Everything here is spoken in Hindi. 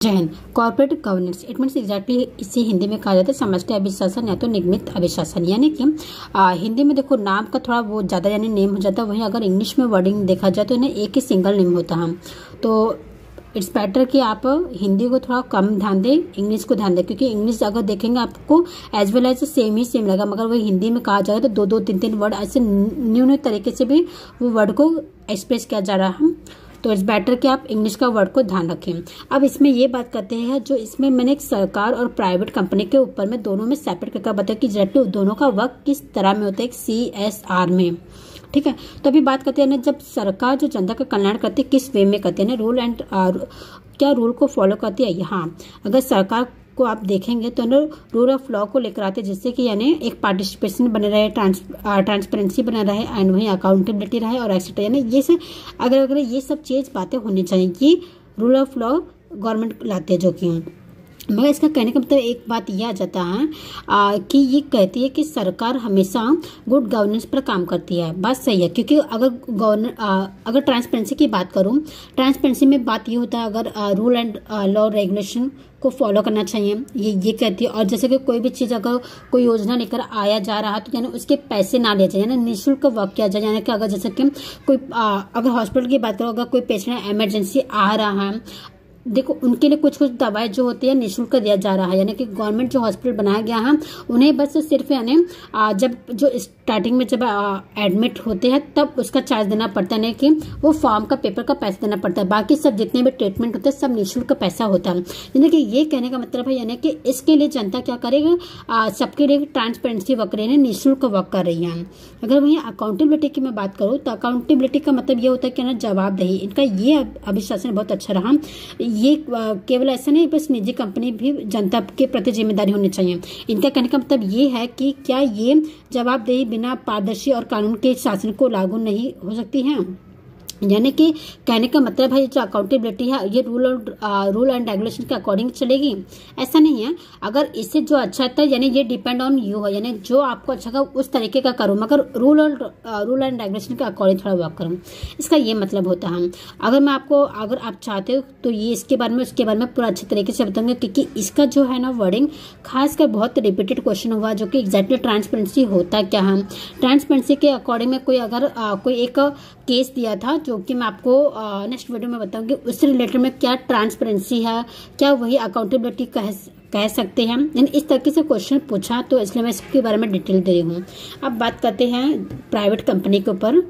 जय Hind. Corporate governance it means exactly इसे हिंदी में कहा जाता है समष्टि अभिशासन या तो निगमित अभिशासन। यानी कि हिंदी में देखो नाम का थोड़ा वो ज़्यादा यानी नेम हो जाता है, वहीं अगर इंग्लिश में वर्डिंग देखा जाए तो इन्हें एक ही सिंगल नेम होता है। तो इट्स बेटर कि आप हिंदी को थोड़ा कम ध्यान दें, इंग्लिश को ध्यान दें, क्योंकि इंग्लिश अगर देखेंगे आपको एज वेल एज सेम ही सेम लगेगा, मगर वही हिंदी में कहा जाएगा तो दो दो तीन तीन वर्ड ऐसे न्यू न्यू तरीके से भी वो वर्ड को एक्सप्रेस किया जा रहा है। तो इट्स बेटर कि आप इंग्लिश का वर्ड को ध्यान रखें। अब इसमें ये बात करते हैं जो इसमें मैंने एक सरकार और प्राइवेट कंपनी के ऊपर में दोनों में सेपरेट करके बताया कि डायरेक्टली दोनों का वर्क किस तरह में होता है एक CSR में। ठीक है, तो अभी बात करते हैं ना, जब सरकार जो जनता का कल्याण करती है किस वे में करती है ना, रूल एंड क्या रूल को फॉलो करती है। यहाँ अगर सरकार को आप देखेंगे तो ना रूल ऑफ लॉ को लेकर आते हैं, जिससे कि यानी एक पार्टिसिपेशन बने रहे, ट्रांसपेरेंसी बना रहे एंड वहीं अकाउंटेबिलिटी रहे और एक्सेट्रा। यानी ये सब अगर ये सब चीज बातें होनी चाहिए कि रूल ऑफ लॉ गवर्नमेंट लाते हैं जो कि मगर इसका कहने का मतलब एक बात यह आ जाता है कि ये कहती है कि सरकार हमेशा गुड गवर्नेंस पर काम करती है। बात सही है, क्योंकि अगर ट्रांसपेरेंसी की बात करूं, ट्रांसपेरेंसी में बात ये होता है अगर रूल एंड लॉ रेगुलेशन को फॉलो करना चाहिए, ये कहती है। और जैसे कि कोई भी चीज़ अगर कोई योजना लेकर आया जा रहा है तो यानी उसके पैसे ना लिए जाए, यानी निःशुल्क वर्क किया जाए। यानी कि अगर जैसे कि कोई अगर हॉस्पिटल की बात करो, अगर कोई पेशेंट इमरजेंसी आ रहा है, देखो उनके लिए कुछ कुछ दवाएं जो होती है निःशुल्क दिया जा रहा है। यानी कि गवर्नमेंट जो हॉस्पिटल बनाया गया है उन्हें बस सिर्फ यानी जब जो स्टार्टिंग में जब एडमिट होते हैं तब उसका चार्ज देना पड़ता है, यानी कि वो फॉर्म का पेपर का पैसा देना पड़ता है। बाकी सब जितने भी ट्रीटमेंट होते हैं सब निःशुल्क पैसा होता है। यानी कि ये कहने का मतलब है यानी कि इसके लिए जनता क्या करेगा, सबके लिए ट्रांसपेरेंसी वर्क रही है, निःशुल्क वर्क कर रही है। अगर वहीं अकाउंटेबिलिटी की मैं बात करूँ तो अकाउंटेबिलिटी का मतलब ये होता है कि ना जवाबदेही। इनका ये अभिशासन बहुत अच्छा रहा। ये केवल ऐसा नहीं, बस निजी कंपनी भी जनता के प्रति जिम्मेदारी होनी चाहिए। इनका कहने का मतलब ये है कि क्या ये जवाबदेही बिना पारदर्शी और कानून के शासन को लागू नहीं हो सकती है। यानी कि कहने का मतलब है जो अकाउंटेबिलिटी है ये रूल एंड रेगुलेशन के अकॉर्डिंग चलेगी, ऐसा नहीं है। अगर इससे जो अच्छा था यानी ये डिपेंड ऑन यू है, यानी जो आपको अच्छा लगा उस तरीके का करो, मगर रूल एंड रेगुलेशन के अकॉर्डिंग थोड़ा वर्क करो, इसका ये मतलब होता है। अगर आप चाहते हो तो ये इसके बारे में उसके बारे में पूरा अच्छे तरीके से बताऊंगा, क्योंकि इसका जो है ना वर्डिंग खासकर बहुत रिपीटेड क्वेश्चन हुआ जो कि एग्जैक्टली ट्रांसपेरेंसी होता क्या है। ट्रांसपेरेंसी के अकॉर्डिंग में कोई अगर कोई एक केस दिया था जो कि मैं आपको नेक्स्ट वीडियो में बताऊंगी, उससे रिलेटेड में क्या ट्रांसपेरेंसी है, क्या वही अकाउंटेबिलिटी कह सकते हैं। यानी इस तरीके से क्वेश्चन पूछा तो इसलिए मैं इसके बारे में डिटेल दे रही हूँ। अब बात करते हैं प्राइवेट कंपनी के ऊपर।